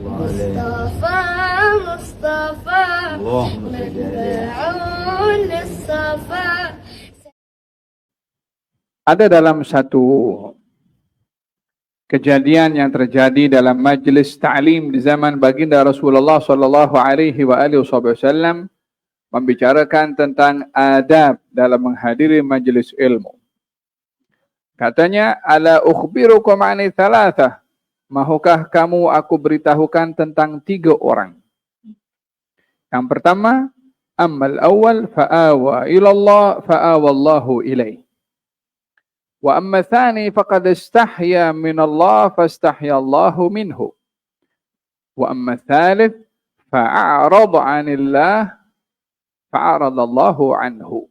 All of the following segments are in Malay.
مصطفى مصطفى متبع للصفا. Ada dalam satu kejadian yang terjadi dalam majlis ta'lim di zaman baginda Rasulullah sallallahu alaihi wasallam membicarakan tentang adab dalam menghadiri majlis ilmu. Katanya, ala ukhbirukum ani thalathah. Mahukah kamu aku beritahukan tentang 3 orang? Yang pertama, ammal awal fa'awa ilallah fa'awallahu ilaih. Wa amma thani faqad istahya min Allah fastahya Allahu minhu. Wa amma thalith fa'arad 'anillah fa'arad Allahu anhu.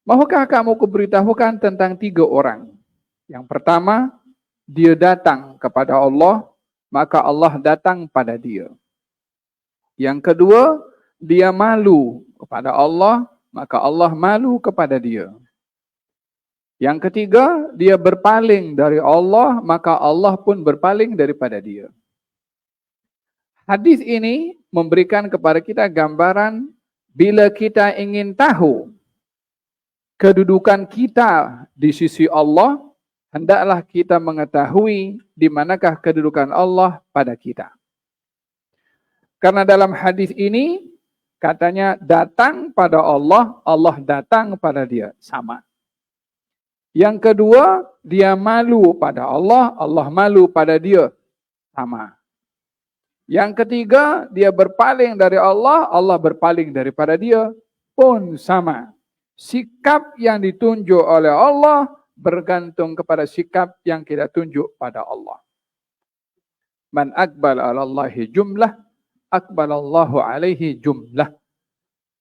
Mahukah kamu kuberitahukan tentang 3 orang? Yang pertama, dia datang kepada Allah, maka Allah datang pada dia. Yang kedua, dia malu kepada Allah, maka Allah malu kepada dia. Yang ketiga, dia berpaling dari Allah, maka Allah pun berpaling daripada dia. Hadis ini memberikan kepada kita gambaran bila kita ingin tahu kedudukan kita di sisi Allah, hendaklah kita mengetahui di manakah kedudukan Allah pada kita. Karena dalam hadis ini katanya datang pada Allah, Allah datang pada dia, sama. Yang kedua, dia malu pada Allah, Allah malu pada dia, sama. Yang ketiga, dia berpaling dari Allah, Allah berpaling daripada dia, pun sama. Sikap yang ditunjuk oleh Allah bergantung kepada sikap yang kita tunjuk pada Allah. Man aqbal ala Allahi jumlah, aqbalallahu alaihi jumlah.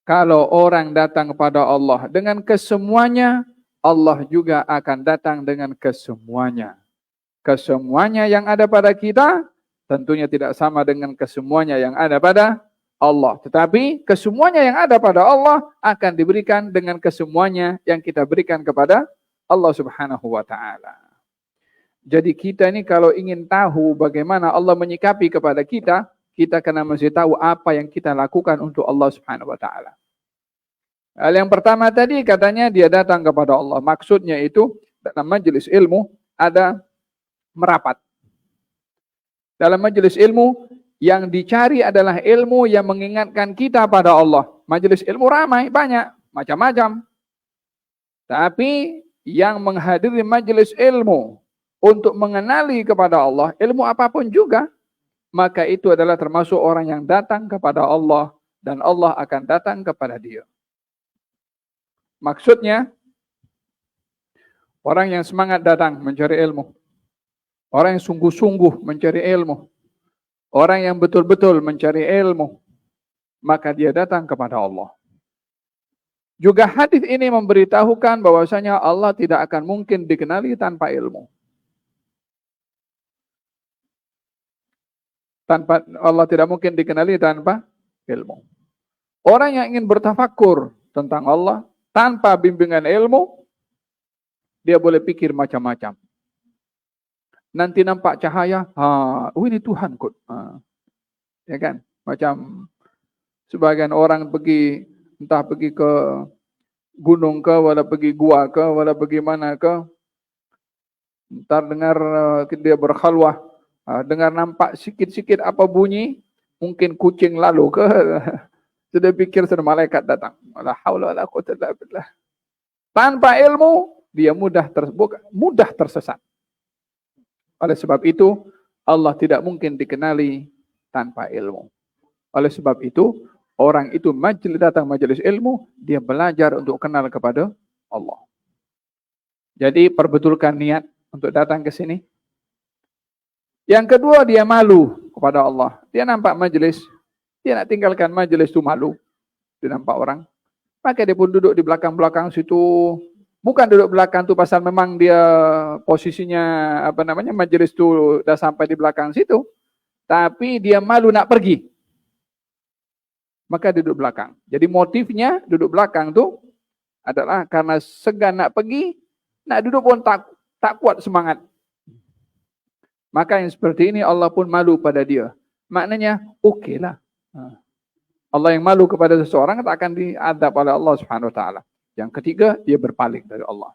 Kalau orang datang kepada Allah dengan kesemuanya, Allah juga akan datang dengan kesemuanya. Kesemuanya yang ada pada kita tentunya tidak sama dengan kesemuanya yang ada pada Allah. Tetapi kesemuanya yang ada pada Allah akan diberikan dengan kesemuanya yang kita berikan kepada Allah Subhanahu wa ta'ala. Jadi kita ini kalau ingin tahu bagaimana Allah menyikapi kepada kita, kita kena mesti tahu apa yang kita lakukan untuk Allah Subhanahu wa ta'ala. Hal yang pertama tadi katanya dia datang kepada Allah. Maksudnya itu dalam majelis ilmu ada merapat. Dalam majelis ilmu yang dicari adalah ilmu yang mengingatkan kita pada Allah. Majelis ilmu ramai, banyak, macam-macam. Tapi yang menghadiri majelis ilmu untuk mengenali kepada Allah, ilmu apapun juga, maka itu adalah termasuk orang yang datang kepada Allah dan Allah akan datang kepada dia. Maksudnya, orang yang semangat datang mencari ilmu, orang yang sungguh-sungguh mencari ilmu, orang yang betul-betul mencari ilmu, maka dia datang kepada Allah. Juga hadis ini memberitahukan bahwasanya Allah tidak akan mungkin dikenali tanpa ilmu. Allah tidak mungkin dikenali tanpa ilmu. Orang yang ingin bertafakur tentang Allah tanpa bimbingan ilmu, dia boleh pikir macam-macam. Nanti nampak cahaya, ini Tuhan kot. Ya kan? Macam sebagian orang pergi, entah pergi ke gunung ke, wala pergi gua ke, wala pergi mana ke. Ntar dengar dia berkhalwah, dengar nampak sikit-sikit apa bunyi, mungkin kucing lalu ke. Sudah pikir sudah malaikat datang. La haula wala quwwata illa billah. Tanpa ilmu, dia mudah tersesat. Oleh sebab itu, Allah tidak mungkin dikenali tanpa ilmu. Oleh sebab itu, orang itu datang majelis ilmu, dia belajar untuk kenal kepada Allah. Jadi perbetulkan niat untuk datang ke sini. Yang kedua, dia malu kepada Allah. Dia nampak majelis, dia nak tinggalkan majelis itu malu. Dia nampak orang. Maka dia pun duduk di belakang-belakang situ. Bukan duduk belakang tu pasal memang dia posisinya majelis tu dah sampai di belakang situ. Tapi dia malu nak pergi. Maka duduk belakang. Jadi motifnya duduk belakang tu adalah karena segan nak pergi, nak duduk pun tak kuat semangat. maka yang seperti ini Allah pun malu pada dia. Maknanya, okeylah. Allah yang malu kepada seseorang tak akan diadab oleh Allah Subhanahu Wa Taala. Yang ketiga, dia berpaling dari Allah.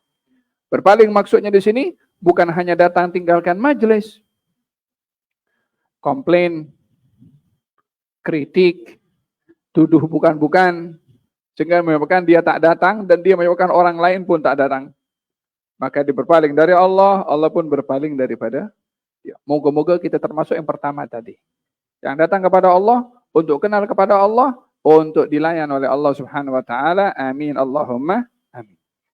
Berpaling maksudnya di sini bukan hanya datang tinggalkan majlis, komplain, kritik, tuduh bukan-bukan, sehingga menyebabkan dia tak datang dan dia menyebabkan orang lain pun tak datang. Maka dia berpaling dari Allah, Allah pun berpaling daripada dia. Moga-moga kita termasuk yang pertama tadi. Yang datang kepada Allah, untuk kenal kepada Allah, untuk dilayan oleh Allah Subhanahu Wa Taala. Amin Allahumma